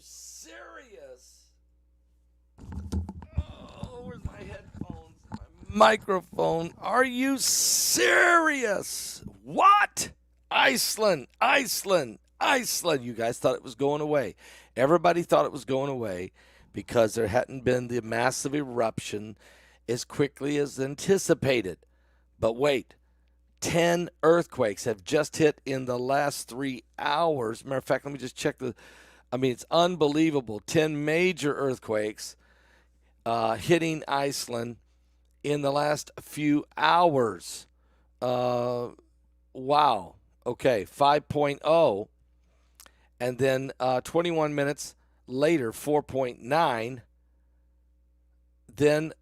serious? Oh, where's my headphones? My microphone. Are you serious? What? Iceland, Iceland, Iceland. You guys thought it was going away. Everybody thought it was going away because there hadn't been the massive eruption as quickly as anticipated. But wait, 10 earthquakes have just hit in the last 3 hours. Matter of fact, let me just check it's unbelievable. 10 major earthquakes hitting Iceland in the last few hours. Wow. Okay, 5.0. And then 21 minutes later, 4.9. Then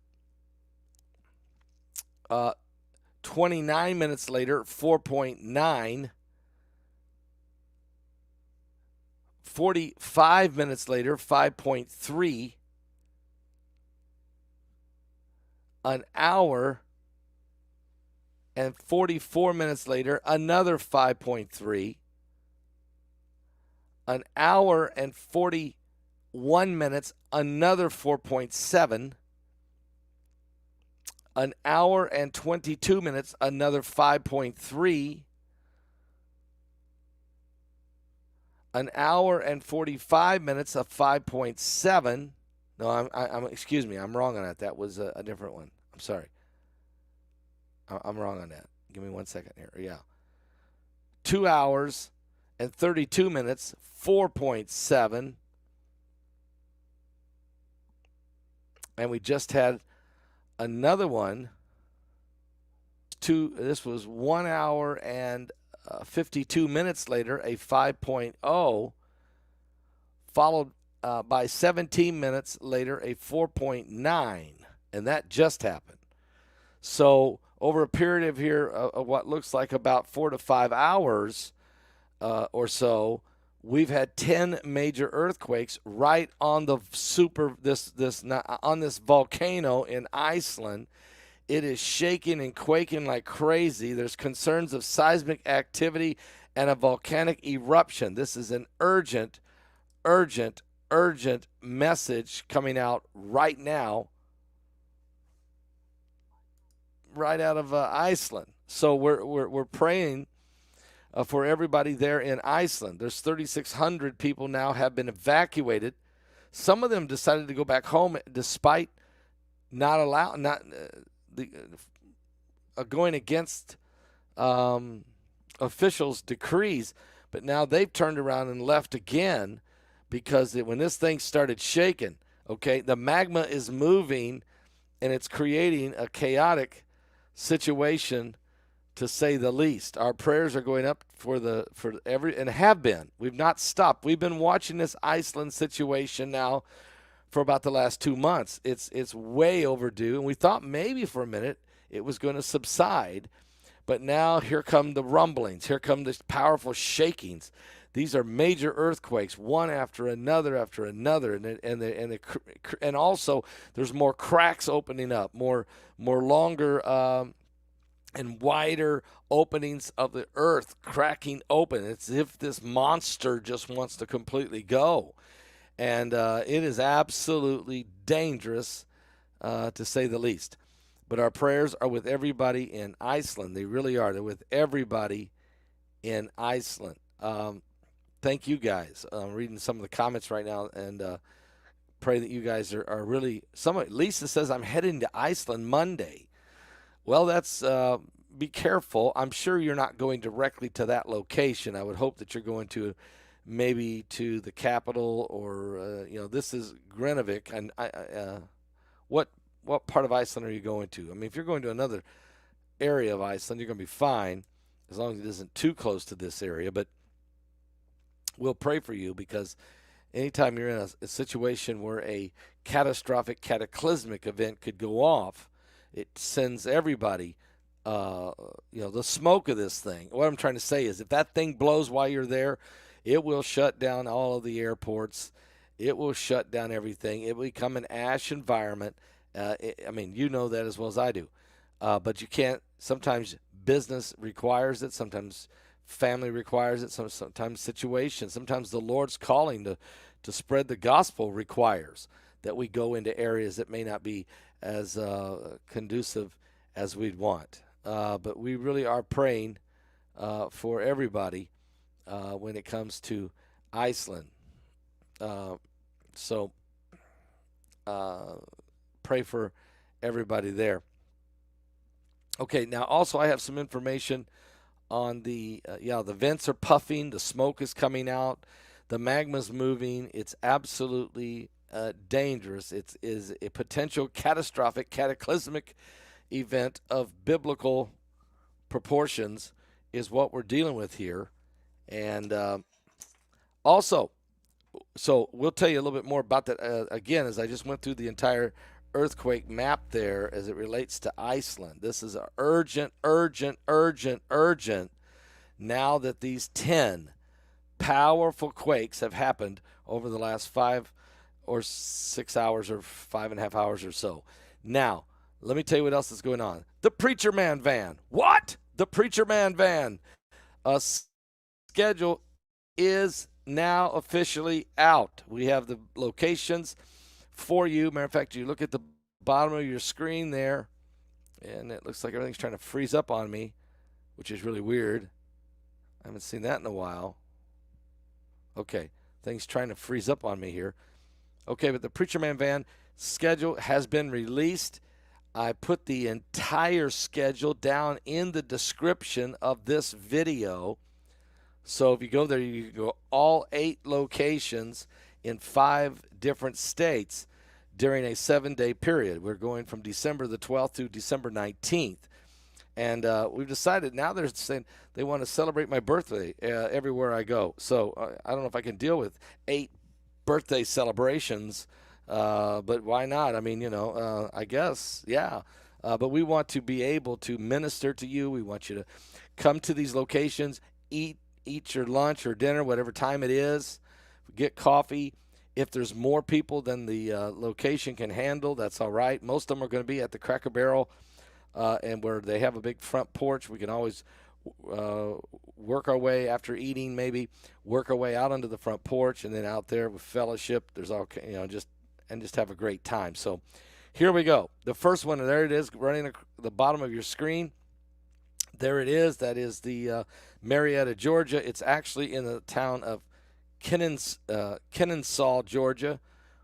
29 minutes later, 4.9. 45 minutes later, 5.3. An hour and 44 minutes later, another 5.3. An hour and 41 minutes, another 4.7. An hour and 22 minutes, another 5.3. An hour and 45 minutes of 5.7. No, excuse me, I'm wrong on that. That was a different one. I'm sorry. I'm wrong on that. Give me 1 second here. Yeah. 2 hours and 32 minutes, 4.7. And we just had another one. This was 1 hour and 52 minutes later, a 5.0, followed by 17 minutes later, a 4.9. And that just happened. So over a period of what looks like about 4 to 5 hours or so, we've had 10 major earthquakes right on the on this volcano in Iceland. It is shaking and quaking like crazy. There's concerns of seismic activity and a volcanic eruption. This is an urgent message coming out right now, right out of Iceland. So we're praying for everybody there in Iceland. There's 3,600 people now have been evacuated. Some of them decided to go back home despite going against officials' decrees. But now they've turned around and left again because when this thing started shaking, okay, the magma is moving and it's creating a chaotic situation, to say the least. Our prayers are going up and have been. We've not stopped. We've been watching this Iceland situation now for about the last 2 months. It's way overdue, and we thought maybe for a minute it was going to subside, but now here come the rumblings. Here come these powerful shakings. These are major earthquakes, one after another, and also there's more cracks opening up, more longer and wider openings of the earth cracking open. It's as if this monster just wants to completely go. And it is absolutely dangerous, to say the least. But our prayers are with everybody in Iceland. They really are. They're with everybody in Iceland. Thank you guys. I'm reading some of the comments right now, and pray that you guys are really. Lisa says, I'm heading to Iceland Monday. Well, that's be careful. I'm sure you're not going directly to that location. I would hope that you're going to maybe to the capital, or this is Grenovic. And what part of Iceland are you going to? I mean, if you're going to another area of Iceland, you're going to be fine as long as it isn't too close to this area. But we'll pray for you, because anytime you're in a situation where a catastrophic, cataclysmic event could go off, it sends everybody, the smoke of this thing. What I'm trying to say is, if that thing blows while you're there, it will shut down all of the airports. It will shut down everything. It will become an ash environment. You know that as well as I do. But you can't. Sometimes business requires it. Sometimes family requires it. Sometimes situations. Sometimes the Lord's calling to spread the gospel requires that we go into areas that may not be as conducive as we'd want. But we really are praying for everybody when it comes to Iceland. So pray for everybody there. Okay, now also I have some information on the vents are puffing, the smoke is coming out, the magma's moving. It's absolutely dangerous. It is a potential catastrophic, cataclysmic event of biblical proportions is what we're dealing with here. And also, so we'll tell you a little bit more about that again as I just went through the entire earthquake map there as it relates to Iceland. This is urgent now that these 10 powerful quakes have happened over the last 5 or 6 hours or 5.5 hours or so. Now, let me tell you what else is going on. The Preacher Man van. What? The Preacher Man van schedule is now officially out. We have the locations for you. Matter of fact, you look at the bottom of your screen there, and it looks like everything's trying to freeze up on me, which is really weird. I haven't seen that in a while. Okay, things trying to freeze up on me here. Okay, but the Preacher Man van schedule has been released. I put the entire schedule down in the description of this video. So if you go there, you can go all 8 locations in 5 different states during a 7-day period. We're going from December the 12th to December 19th. And we've decided now they're saying they want to celebrate my birthday everywhere I go. So I don't know if I can deal with 8 birthday celebrations, but why not? I mean, I guess, yeah. But we want to be able to minister to you. We want you to come to these locations, eat your lunch or dinner, whatever time it is, get coffee. If there's more people than the location can handle, that's all right. Most of them are going to be at the Cracker Barrel, and where they have a big front porch. We can always work our way after eating, maybe work our way out onto the front porch, and then out there with fellowship. There's all just have a great time. So here we go. The first one, there it is, running the bottom of your screen. There it is. That is the Marietta, Georgia. It's actually in the town of Kennesaw, Georgia,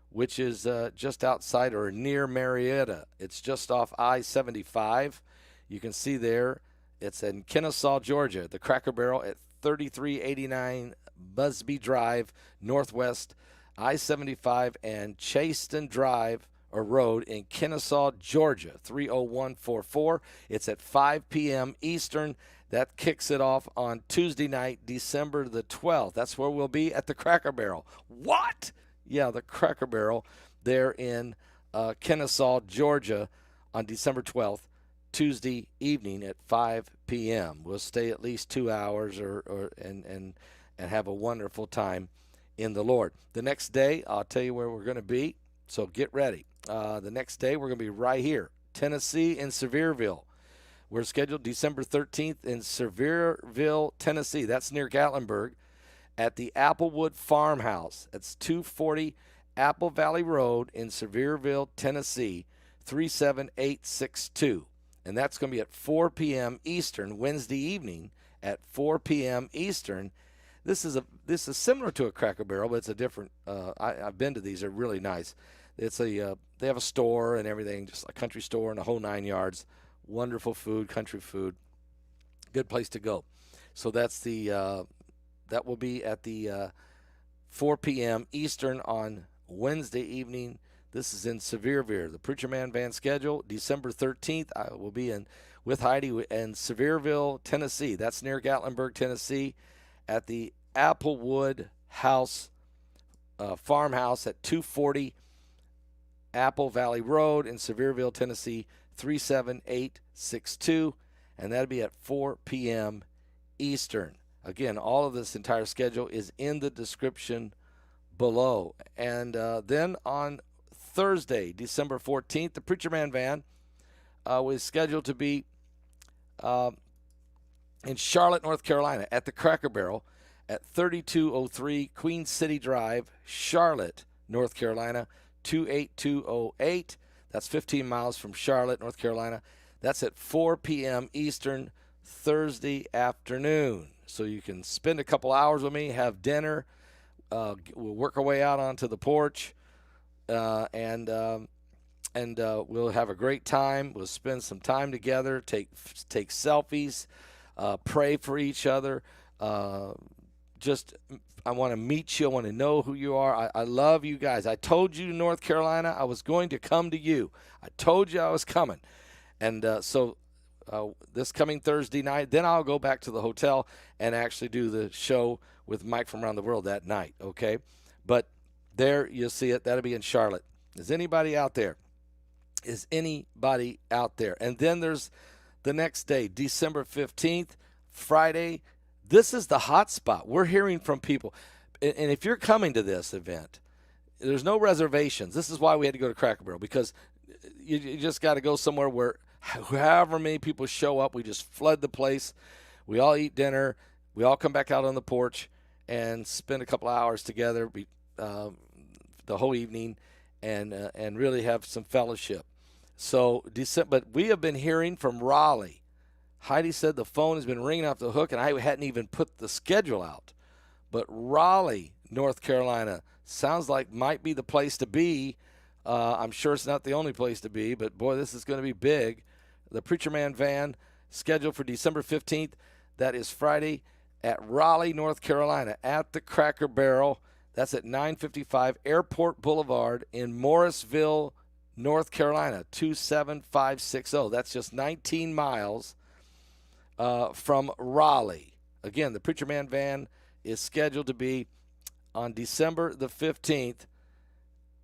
which is just outside or near Marietta. It's just off I-75. You can see there. It's in Kennesaw, Georgia. The Cracker Barrel at 3389 Busbee Drive, Northwest I-75 and Chastain Drive or Road in Kennesaw, Georgia, 30144. It's at 5 p.m. Eastern. That kicks it off on Tuesday night, December the 12th. That's where we'll be at the Cracker Barrel. What? Yeah, the Cracker Barrel there in Kennesaw, Georgia on December 12th, Tuesday evening at 5 p.m. We'll stay at least 2 hours and have a wonderful time in the Lord. The next day, I'll tell you where we're going to be, so get ready. The next day, we're going to be right here, Tennessee in Sevierville. We're scheduled December 13th in Sevierville, Tennessee. That's near Gatlinburg at the Applewood Farmhouse. It's 240 Apple Valley Road in Sevierville, Tennessee, 37862. And that's going to be at 4 p.m. Eastern, Wednesday evening at 4 p.m. Eastern. This is similar to a Cracker Barrel, but it's a different. I've been to these; they're really nice. It's they have a store and everything, just a country store and a whole 9 yards. Wonderful food, country food, good place to go. So that's that will be at the 4 p.m. Eastern on Wednesday evening. This is in Sevierville. The Preacher Man van schedule, December 13th. I will be with Heidi in Sevierville, Tennessee. That's near Gatlinburg, Tennessee, at the Applewood House Farmhouse at 240 Apple Valley Road in Sevierville, Tennessee, 37862. And that'll be at 4 p.m. Eastern. Again, all of this entire schedule is in the description below. And then on Thursday, December 14th, the Preacher Man van was scheduled to be in Charlotte, North Carolina, at the Cracker Barrel at 3203 Queen City Drive, Charlotte, North Carolina, 28208. That's 15 miles from Charlotte, North Carolina. That's at 4 p.m. Eastern, Thursday afternoon. So you can spend a couple hours with me, have dinner. We'll work our way out onto the porch, and we'll have a great time. We'll spend some time together, take selfies, pray for each other. I want to meet you. I want to know who you are. I love you guys. I told you, North Carolina, I was going to come to you. I told you I was coming. And so this coming Thursday night, then I'll go back to the hotel and actually do the show with Mike from Around the World that night, okay? But there, you'll see it. That'll be in Charlotte. Is anybody out there? Is anybody out there? And then there's the next day, December 15th, Friday. This is the hot spot. We're hearing from people. And if you're coming to this event, there's no reservations. This is why we had to go to Cracker Barrel, because you just got to go somewhere where however many people show up, we just flood the place. We all eat dinner. We all come back out on the porch and spend a couple of hours together the whole evening and really have some fellowship. So, but we have been hearing from Raleigh. Heidi said the phone has been ringing off the hook, and I hadn't even put the schedule out. But Raleigh, North Carolina, sounds like might be the place to be. I'm sure it's not the only place to be, but, boy, this is going to be big. The Preacher Man van scheduled for December 15th. That is Friday at Raleigh, North Carolina, at the Cracker Barrel. That's at 955 Airport Boulevard in Morrisville, North Carolina, 27560. That's just 19 miles from Raleigh. Again, the Preacher Man van is scheduled to be on December the 15th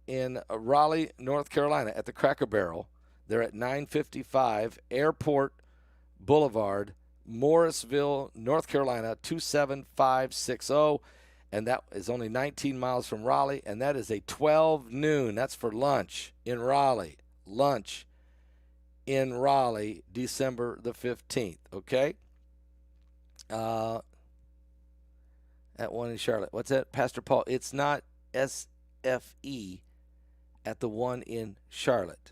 in Raleigh, North Carolina, at the Cracker Barrel. They're at 955 Airport Boulevard, Morrisville, North Carolina, 27560. And that is only 19 miles from Raleigh, and that is a 12 noon. That's for lunch in Raleigh. Lunch in Raleigh, December the 15th, okay? At one in Charlotte. What's that, Pastor Paul? It's not SFE at the one in Charlotte.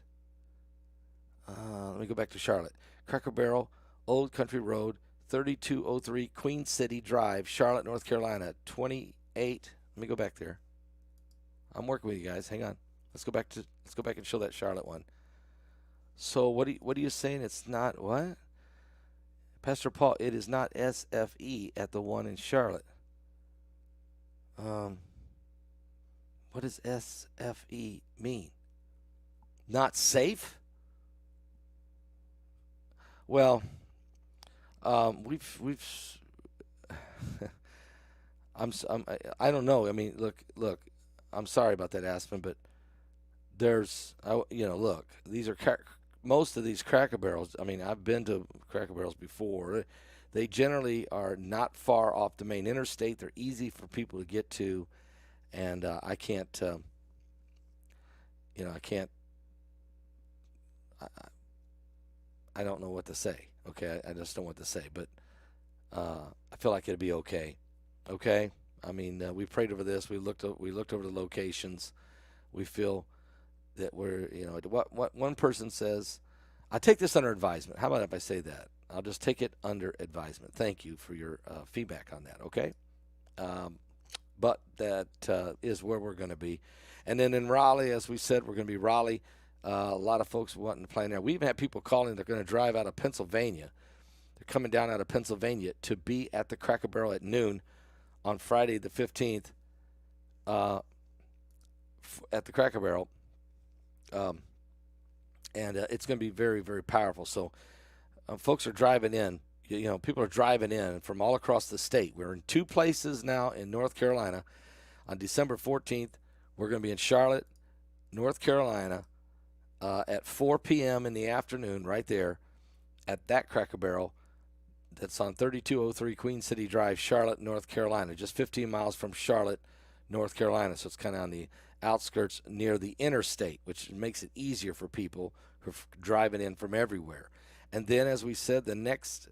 Let me go back to Charlotte. Cracker Barrel, Old Country Road, 3203 Queen City Drive, Charlotte, North Carolina, 28. Let me go back there. I'm working with you guys. Hang on. Let's go back and show that Charlotte one. So what are you saying? It's not what? Pastor Paul, it is not SFE at the one in Charlotte. What does SFE mean? Not safe? Well, we've I don't know. I mean, look. I'm sorry about that, Aspen, but look. These are most of these Cracker Barrels. I mean, I've been to Cracker Barrels before. They generally are not far off the main interstate. They're easy for people to get to, and I can't. I don't know what to say. Okay, I just don't know what to say, but I feel like it'd be okay. Okay, I mean, we prayed over this. We looked over the locations. We feel that we're, what one person says. I take this under advisement. How about if I say that? I'll just take it under advisement. Thank you for your feedback on that. Okay, but that is where we're going to be, and then in Raleigh, as we said, we're going to be Raleigh. A lot of folks wanting to plan there. We even had people calling. They're going to drive out of Pennsylvania. They're coming down out of Pennsylvania to be at the Cracker Barrel at noon on Friday the 15th at the Cracker Barrel. And it's going to be very, very powerful. So folks are driving in. People are driving in from all across the state. We're in two places now in North Carolina. On December 14th, we're going to be in Charlotte, North Carolina, at 4 p.m. in the afternoon, right there at that Cracker Barrel. That's on 3203 Queen City Drive, Charlotte, North Carolina, just 15 miles from Charlotte, North Carolina. So it's kind of on the outskirts near the interstate, which makes it easier for people who are driving in from everywhere. And then, as we said, the next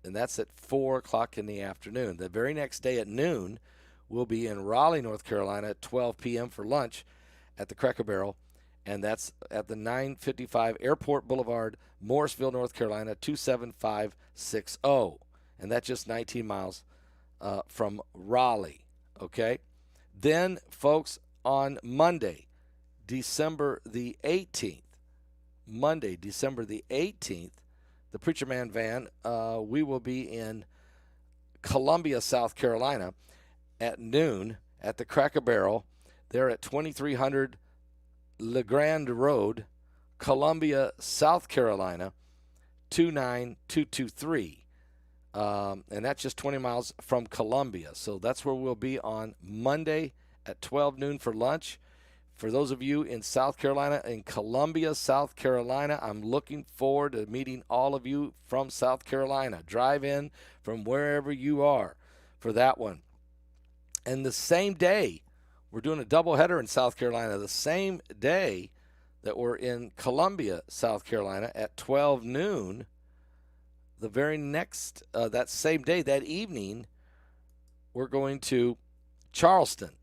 and that's at 4 o'clock in the afternoon. The very next day at noon, we'll be in Raleigh, North Carolina at 12 p.m. for lunch at the Cracker Barrel, and that's at the 955 Airport Boulevard, Morrisville, North Carolina, 27560. And that's just 19 miles from Raleigh, okay? Then, folks, on Monday, December the 18th, the Preacher Man van, we will be in Columbia, South Carolina at noon at the Cracker Barrel. They're at 2300 Legrand Road, Columbia, South Carolina, 29223. And that's just 20 miles from Columbia. So that's where we'll be on Monday at 12 noon for lunch. For those of you in South Carolina, in Columbia, South Carolina, I'm looking forward to meeting all of you from South Carolina. Drive in from wherever you are for that one. And the same day, we're doing a doubleheader in South Carolina. The same day that we're in Columbia, South Carolina at 12 noon, the very next, that same day, that evening, we're going to Charleston,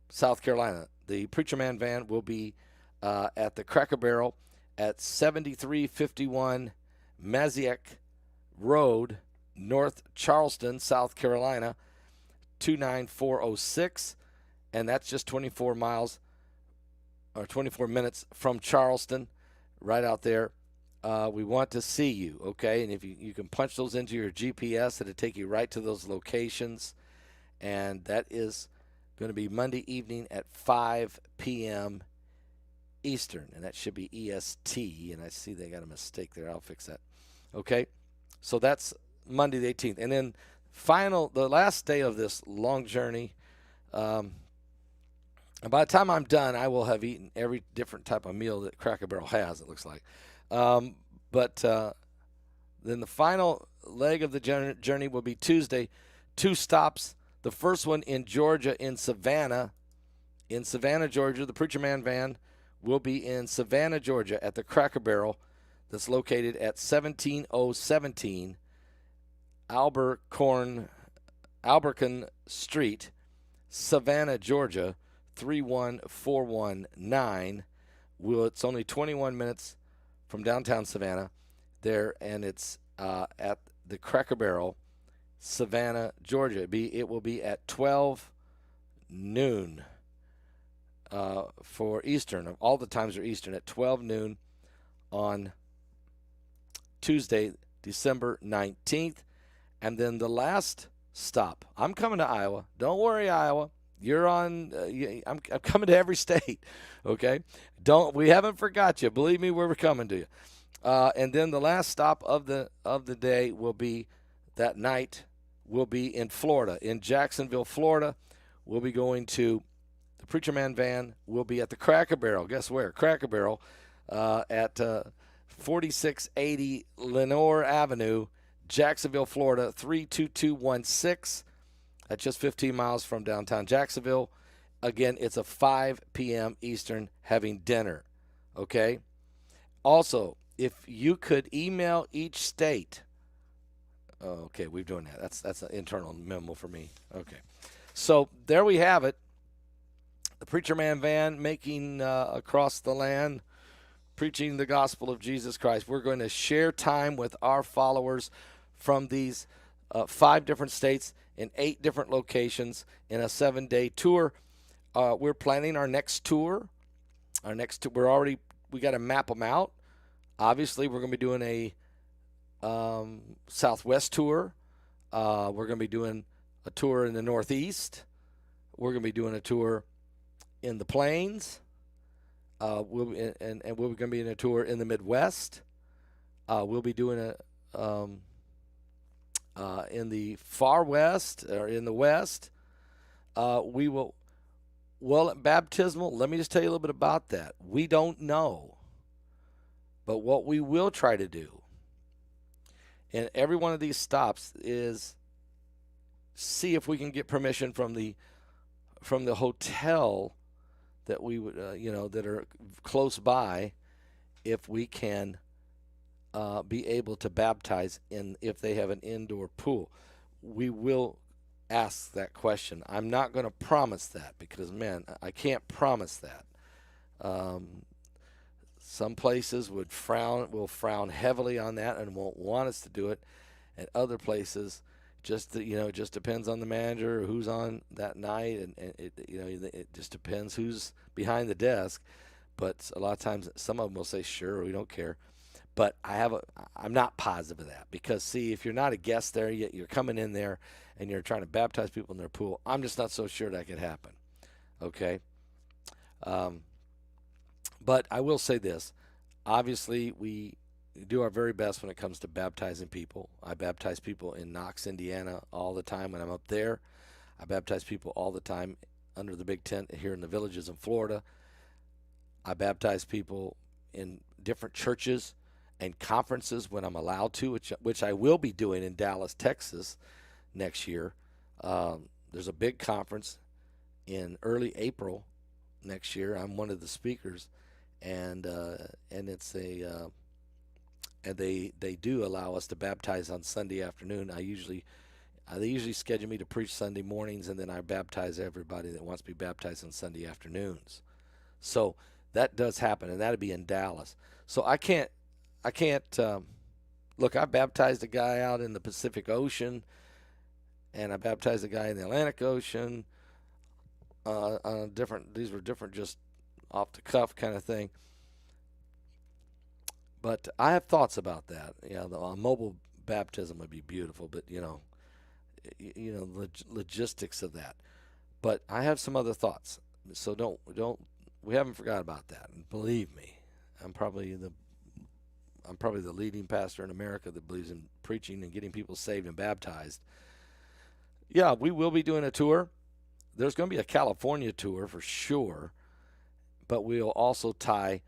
South Carolina. The Preacher Man van will be at the Cracker Barrel at 7351 Mazyck Road, North Charleston, South Carolina, 29406. And that's just 24 miles or 24 minutes from Charleston, right out there. We want to see you, okay? And if you can punch those into your GPS, it'll take you right to those locations. And that is going to be Monday evening at 5 p.m. Eastern. And that should be EST. And I see they got a mistake there. I'll fix that. Okay? So that's Monday the 18th. And then the last day of this long journey, and by the time I'm done, I will have eaten every different type of meal that Cracker Barrel has, it looks like. But then the final leg of the journey will be Tuesday. 2 stops. The first one in Georgia, in Savannah, Georgia. The Preacher Man van will be in Savannah, Georgia at the Cracker Barrel that's located at 17017 Albercorn Street, Savannah, Georgia, 31419. It's only 21 minutes from downtown Savannah there, and it's at the Cracker Barrel, Savannah, Georgia. It will be at 12 noon for Eastern. All the times are Eastern at 12 noon on Tuesday, December 19th. And then the last stop, I'm coming to Iowa. Don't worry, Iowa. You're on. I'm coming to every state. Okay. We haven't forgot you. Believe me, we're coming to you. And then the last stop of the day will be that night. Will be in Florida, in Jacksonville, Florida. We'll be going to the Preacher Man van. We'll be at the Cracker Barrel. Guess where? Cracker Barrel at 4680 Lenore Avenue, Jacksonville, Florida, 32216. That's just 15 miles from downtown Jacksonville. Again, it's a 5 p.m. Eastern, having dinner. Okay? Also, if you could email each state. Oh, okay, we're doing that. That's an internal memo for me. Okay. So there we have it. The Preacher Man van making across the land, preaching the gospel of Jesus Christ. We're going to share time with our followers from these 5 different states in 8 different locations in a 7-day tour. We're planning our next tour. We got to map them out. Obviously, we're going to be doing a Southwest tour. We're going to be doing a tour in the Northeast. We're going to be doing a tour in the Plains. We're going to be in a tour in the Midwest. We'll be doing in the far west or in the west. Baptismal, let me just tell you a little bit about that. We don't know. But what we will try to do in every one of these stops is see if we can get permission from the hotel that we would that are close by, if we can be able to baptize if they have an indoor pool. We will ask that question. I'm not going to promise that because, man, I can't promise that. Um, some places will frown heavily on that and won't want us to do it, and other places it just depends on the manager or who's on that night, and it just depends who's behind the desk. But a lot of times, some of them will say, "Sure, we don't care." But I'm not positive of that because, see, if you're not a guest there, yet you're coming in there and you're trying to baptize people in their pool, I'm just not so sure that could happen. Okay. But I will say this. Obviously, we do our very best when it comes to baptizing people. I baptize people in Knox, Indiana all the time when I'm up there. I baptize people all the time under the big tent here in the villages in Florida. I baptize people in different churches and conferences when I'm allowed to, which I will be doing in Dallas, Texas next year. There's a big conference in early April next year. I'm one of the speakers, and it's and they do allow us to baptize on Sunday afternoon. They usually schedule me to preach Sunday mornings, and then I baptize everybody that wants to be baptized on Sunday afternoons. So that does happen, and that'll be in Dallas. So I can't look. I baptized a guy out in the Pacific Ocean, and I baptized a guy in the Atlantic Ocean. These were different, just off the cuff kind of thing. But I have thoughts about that. The mobile baptism would be beautiful, but logistics of that. But I have some other thoughts. So don't we haven't forgot about that. And believe me, I'm probably the leading pastor in America that believes in preaching and getting people saved and baptized. Yeah, we will be doing a tour. There's going to be a California tour for sure, but we'll also tie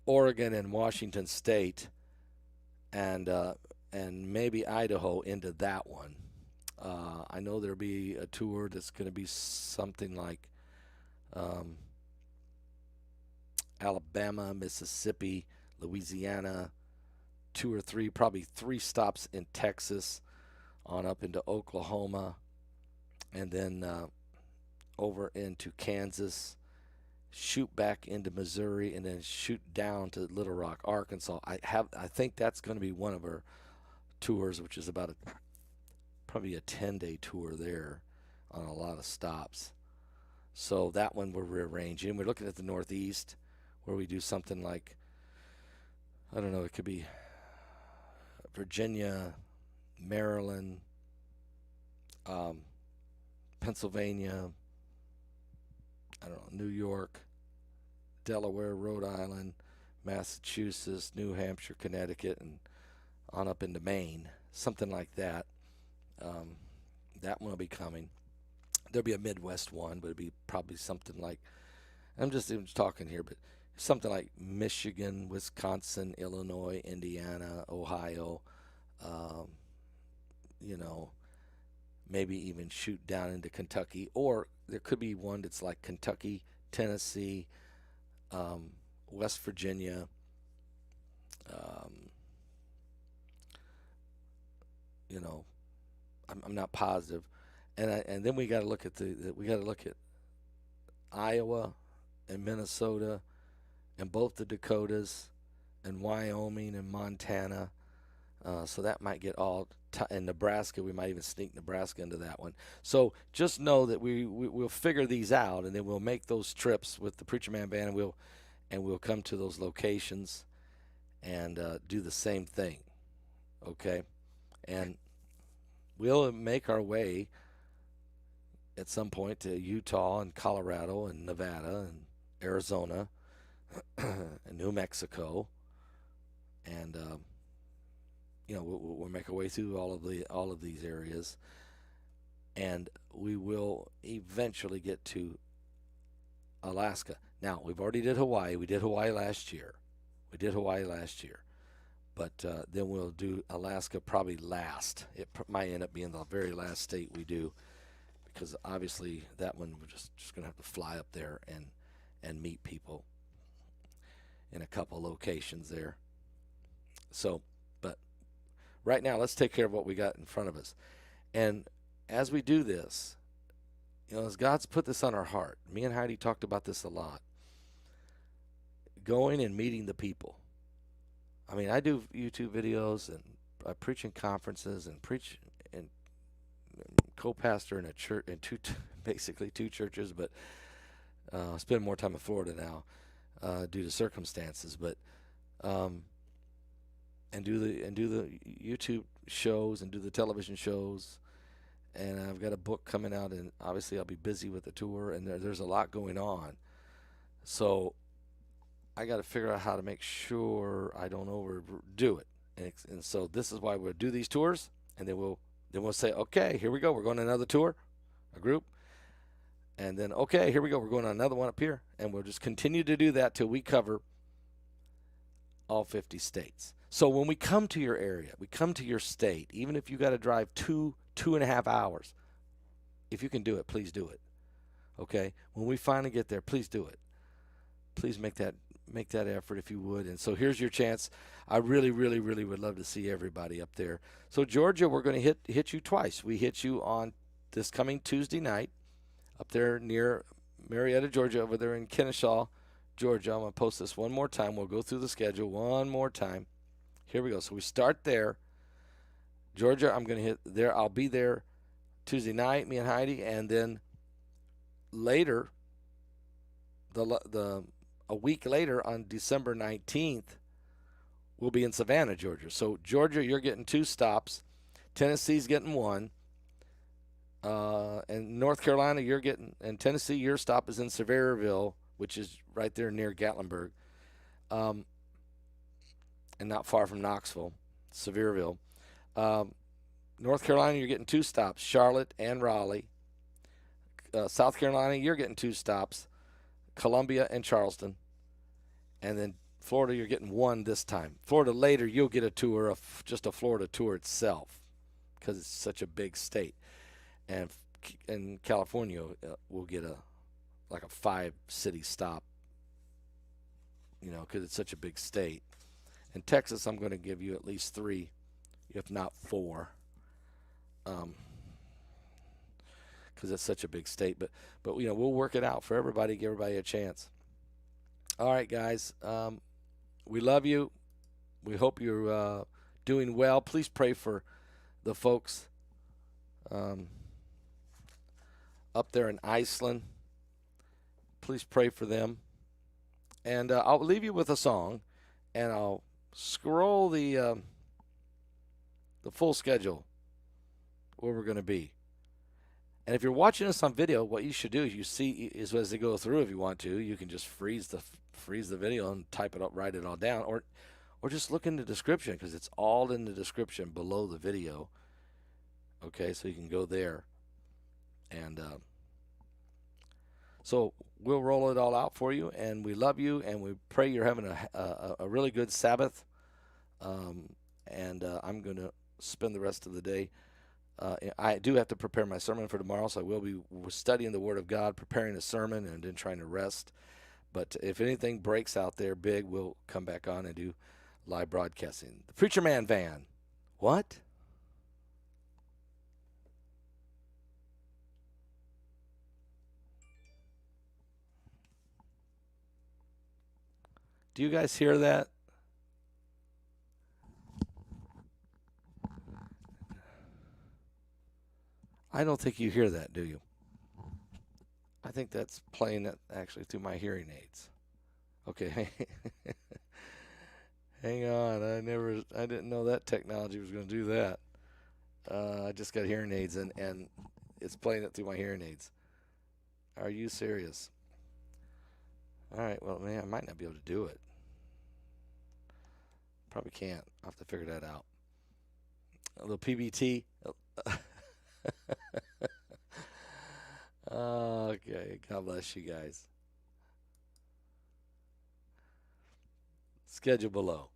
Oregon and Washington State and maybe Idaho into that one. I know there'll be a tour that's going to be something like Alabama, Mississippi, Louisiana, 2 or 3, probably 3 stops in Texas, on up into Oklahoma, and then over into Kansas, shoot back into Missouri, and then shoot down to Little Rock, Arkansas. I think that's going to be one of our tours, which is probably a 10-day tour there on a lot of stops. So that one we're rearranging. We're looking at the Northeast, where we do something like, I don't know, it could be Virginia, Maryland, Pennsylvania, I don't know, New York, Delaware, Rhode Island, Massachusetts, New Hampshire, Connecticut, and on up into Maine, something like that. That one will be coming. There'll be a Midwest one, but it'll be probably something like, I'm just even talking here, but something like Michigan, Wisconsin, Illinois, Indiana, Ohio, maybe even shoot down into Kentucky, or there could be one that's like Kentucky, Tennessee, West Virginia, I'm not positive, and then we got to look at Iowa and Minnesota and both the Dakotas and Wyoming and Montana. So that might get all and Nebraska. We might even sneak Nebraska into that one. So just know that we'll figure these out, and then we'll make those trips with the Preacher Man Band, and we'll come to those locations and do the same thing. Okay, and we'll make our way at some point to Utah and Colorado and Nevada and Arizona and New Mexico, and we'll make our way through all of these areas, and we will eventually get to Alaska. Now, we've already did Hawaii. We did Hawaii last year. But then we'll do Alaska probably last. It might end up being the very last state we do, because obviously that one we're just going to have to fly up there and meet people in a couple locations there. So right now, let's take care of what we got in front of us. And as we do this, as God's put this on our heart, me and Heidi talked about this a lot, going and meeting the people. I mean, I do YouTube videos, and I preach in conferences, and preach and co-pastor in a church, in basically two churches, but I spend more time in Florida now due to circumstances. But and do the YouTube shows and do the television shows. And I've got a book coming out, and obviously I'll be busy with the tour, and there's a lot going on. So I got to figure out how to make sure I don't overdo it. And so this is why we'll do these tours, and then we'll say, okay, here we go. We're going on another tour, a group. And then, okay, here we go. We're going on another one up here. And we'll just continue to do that till we cover all 50 states. So when we come to your area, we come to your state, even if you got to drive 2.5 hours, if you can do it, please do it. Okay? When we finally get there, please do it. Please make that effort if you would. And so here's your chance. I really, really, really would love to see everybody up there. So Georgia, we're going to hit you twice. We hit you on this coming Tuesday night up there near Marietta, Georgia, over there in Kennesaw, Georgia. I'm going to post this one more time. We'll go through the schedule one more time. Here we go. So we start there. Georgia, I'm going to hit there. I'll be there Tuesday night, me and Heidi, and then later, a week later on December 19th, we'll be in Savannah, Georgia. So Georgia, you're getting 2 stops. Tennessee's getting 1. And North Carolina, and Tennessee, your stop is in Sevierville, which is right there near Gatlinburg, and not far from Knoxville, Sevierville. North Carolina, you're getting 2 stops, Charlotte and Raleigh. South Carolina, you're getting 2 stops, Columbia and Charleston. And then Florida, you're getting 1 this time. Florida later, you'll get a tour, just a Florida tour itself, because it's such a big state. And in California, we'll get a 5-city stop, because it's such a big state. In Texas, I'm going to give you at least 3, if not 4, because it's such a big state. But we'll work it out for everybody, give everybody a chance. All right, guys, we love you. We hope you're doing well. Please pray for the folks up there in Iceland. Please pray for them. And I'll leave you with a song, and I'll scroll the full schedule where we're going to be. And if you're watching us on video, what you should do is as they go through, if you want to, you can just freeze the video and type it up, write it all down, or just look in the description, because it's all in the description below the video. Okay, so you can go there. And so we'll roll it all out for you, and we love you, and we pray you're having a really good Sabbath. And I'm going to spend the rest of the day. I do have to prepare my sermon for tomorrow, so I will be studying the Word of God, preparing a sermon, and then trying to rest. But if anything breaks out there big, we'll come back on and do live broadcasting. The Preacher Man van. What? Do you guys hear that? I don't think you hear that, do you? I think that's playing it actually through my hearing aids. Okay. Hang on. I didn't know that technology was going to do that. I just got hearing aids, and it's playing it through my hearing aids. Are you serious? All right. Well, man, I might not be able to do it. Probably can't. I'll have to figure that out. A little PBT. Okay. God bless you guys. Schedule below.